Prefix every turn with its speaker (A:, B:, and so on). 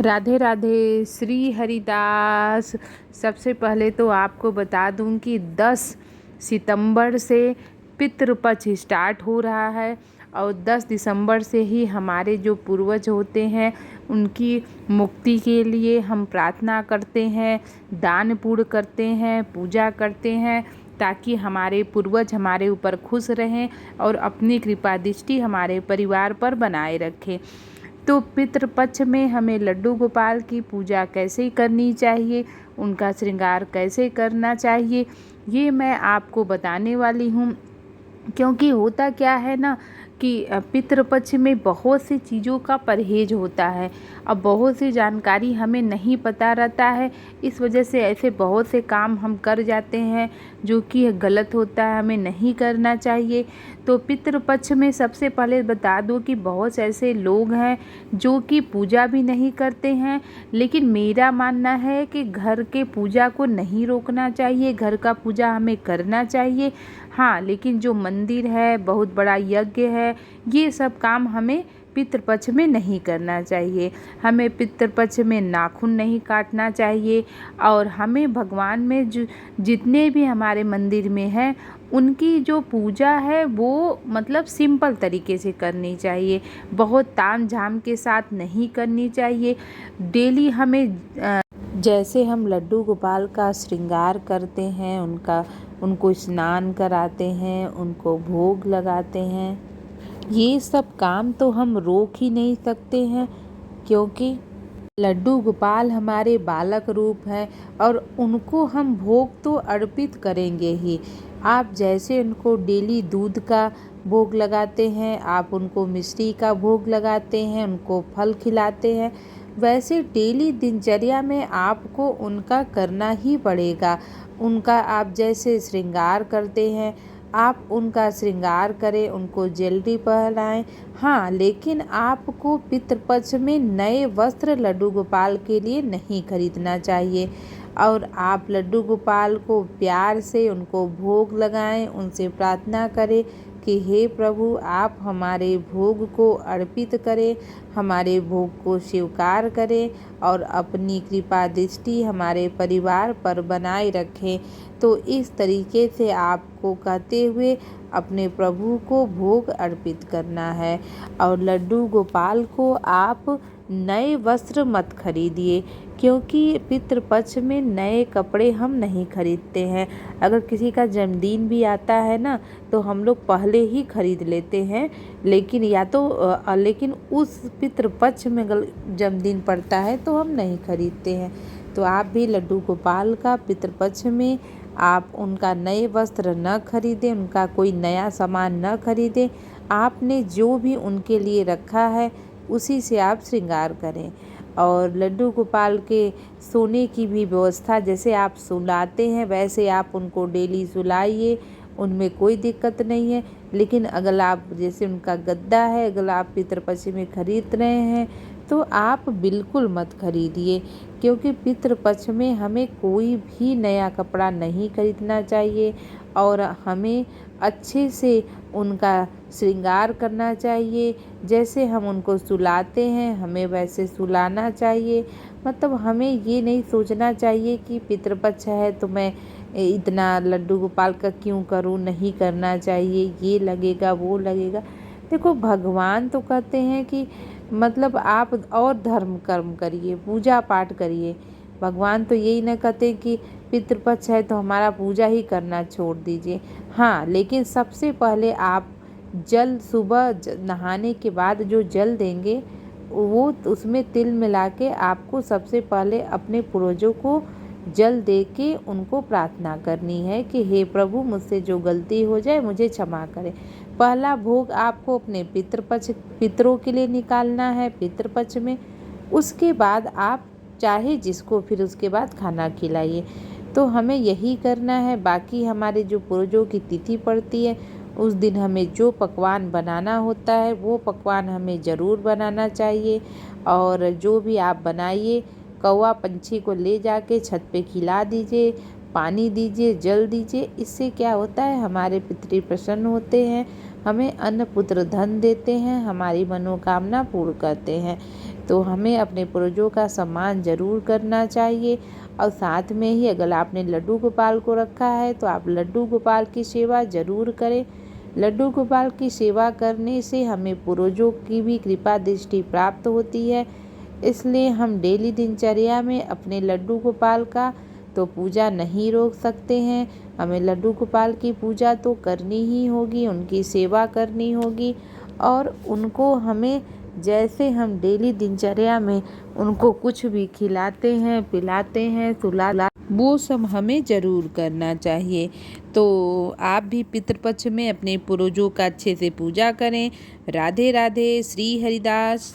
A: राधे राधे। श्री हरिदास। सबसे पहले तो आपको बता दूं कि 10 सितंबर से पितृपक्ष स्टार्ट हो रहा है और 10 दिसंबर से ही हमारे जो पूर्वज होते हैं उनकी मुक्ति के लिए हम प्रार्थना करते हैं, दान पुण्य करते हैं, पूजा करते हैं ताकि हमारे पूर्वज हमारे ऊपर खुश रहें और अपनी कृपा दृष्टि हमारे परिवार पर बनाए रखें। तो पितृपक्ष में हमें लड्डू गोपाल की पूजा कैसे करनी चाहिए, उनका श्रृंगार कैसे करना चाहिए, ये मैं आपको बताने वाली हूँ। क्योंकि होता क्या है ना कि पितृपक्ष में बहुत सी चीज़ों का परहेज होता है। अब बहुत सी जानकारी हमें नहीं पता रहता है, इस वजह से ऐसे बहुत से काम हम कर जाते हैं जो कि गलत होता है, हमें नहीं करना चाहिए। तो पितृपक्ष में सबसे पहले बता दूं कि बहुत से ऐसे लोग हैं जो कि पूजा भी नहीं करते हैं, लेकिन मेरा मानना है कि घर के पूजा को नहीं रोकना चाहिए, घर का पूजा हमें करना चाहिए। हाँ, लेकिन जो मंदिर है, बहुत बड़ा यज्ञ है, ये सब काम हमें पितृपक्ष में नहीं करना चाहिए। हमें पितृपक्ष में नाखून नहीं काटना चाहिए और हमें भगवान में जो जितने भी हमारे मंदिर में हैं उनकी जो पूजा है वो मतलब सिंपल तरीके से करनी चाहिए, बहुत ताम झाम के साथ नहीं करनी चाहिए। डेली हमें जैसे हम लड्डू गोपाल का श्रृंगार करते हैं, उनको स्नान कराते हैं, उनको भोग लगाते हैं, ये सब काम तो हम रोक ही नहीं सकते हैं क्योंकि लड्डू गोपाल हमारे बालक रूप हैं और उनको हम भोग तो अर्पित करेंगे ही। आप जैसे उनको डेली दूध का भोग लगाते हैं, आप उनको मिश्री का भोग लगाते हैं, उनको फल खिलाते हैं, वैसे डेली दिनचर्या में आपको उनका करना ही पड़ेगा। उनका आप जैसे श्रृंगार करते हैं, आप उनका श्रृंगार करें, उनको ज्वेलरी पहनाएं। हाँ, लेकिन आपको पितृपक्ष में नए वस्त्र लड्डू गोपाल के लिए नहीं खरीदना चाहिए और आप लड्डू गोपाल को प्यार से उनको भोग लगाएं, उनसे प्रार्थना करें कि हे प्रभु, आप हमारे भोग को अर्पित करें, हमारे भोग को स्वीकार करें और अपनी कृपा दृष्टि हमारे परिवार पर बनाए रखें। तो इस तरीके से आपको कहते हुए अपने प्रभु को भोग अर्पित करना है। और लड्डू गोपाल को आप नए वस्त्र मत खरीदिए क्योंकि पितृपक्ष में नए कपड़े हम नहीं खरीदते हैं। अगर किसी का जन्मदिन भी आता है ना तो हम लोग पहले ही खरीद लेते हैं, लेकिन लेकिन उस पितृपक्ष में जन्मदिन पड़ता है तो हम नहीं खरीदते हैं। तो आप भी लड्डू गोपाल का पितृपक्ष में आप उनका नए वस्त्र न खरीदें, उनका कोई नया सामान न खरीदें। आपने जो भी उनके लिए रखा है उसी से आप श्रृंगार करें। और लड्डू गोपाल के सोने की भी व्यवस्था, जैसे आप सुलाते हैं वैसे आप उनको डेली सुलाइए, उनमें कोई दिक्कत नहीं है। लेकिन अगर आप जैसे उनका गद्दा है, अगर आप पितृपक्ष में खरीद रहे हैं तो आप बिल्कुल मत खरीदिए क्योंकि पितृपक्ष में हमें कोई भी नया कपड़ा नहीं खरीदना चाहिए और हमें अच्छे से उनका श्रृंगार करना चाहिए। जैसे हम उनको सुलाते हैं हमें वैसे सुलाना चाहिए। मतलब हमें ये नहीं सोचना चाहिए कि पितृपक्ष है तो मैं इतना लड्डू गोपाल का क्यों करूं, नहीं करना चाहिए, ये लगेगा वो लगेगा। देखो, भगवान तो कहते हैं कि मतलब आप और धर्म कर्म करिए, पूजा पाठ करिए। भगवान तो यही न कहते कि पितृपक्ष है तो हमारा पूजा ही करना छोड़ दीजिए। हाँ, लेकिन सबसे पहले आप जल सुबह नहाने के बाद जो जल देंगे वो उसमें तिल मिला के आपको सबसे पहले अपने पूर्वजों को जल दे के उनको प्रार्थना करनी है कि हे प्रभु, मुझसे जो गलती हो जाए मुझे क्षमा करें। पहला भोग आपको अपने पितरों के लिए निकालना है पितृपक्ष में। उसके बाद आप चाहे जिसको फिर उसके बाद खाना खिलाइए। तो हमें यही करना है। बाकी हमारे जो पूर्वजों की तिथि पड़ती है उस दिन हमें जो पकवान बनाना होता है वो पकवान हमें ज़रूर बनाना चाहिए। और जो भी आप बनाइए, कौवा पंछी को ले जाके छत पे खिला दीजिए, पानी दीजिए, जल दीजिए। इससे क्या होता है, हमारे पितृ प्रसन्न होते हैं, हमें अन्न पुत्र धन देते हैं, हमारी मनोकामना पूर्ण करते हैं। तो हमें अपने पूर्वजों का सम्मान ज़रूर करना चाहिए। और साथ में ही अगर आपने लड्डू गोपाल को रखा है तो आप लड्डू गोपाल की सेवा ज़रूर करें। लड्डू गोपाल की सेवा करने से हमें पूर्वजों की भी कृपा दृष्टि प्राप्त होती है। इसलिए हम डेली दिनचर्या में अपने लड्डू गोपाल का तो पूजा नहीं रोक सकते हैं। हमें लड्डू गोपाल की पूजा तो करनी ही होगी, उनकी सेवा करनी होगी। और उनको हमें जैसे हम डेली दिनचर्या में उनको कुछ भी खिलाते हैं, पिलाते हैं, वो सब हमें ज़रूर करना चाहिए। तो आप भी पितृपक्ष में अपने पूर्वजों का अच्छे से पूजा करें। राधे राधे। श्री हरिदास।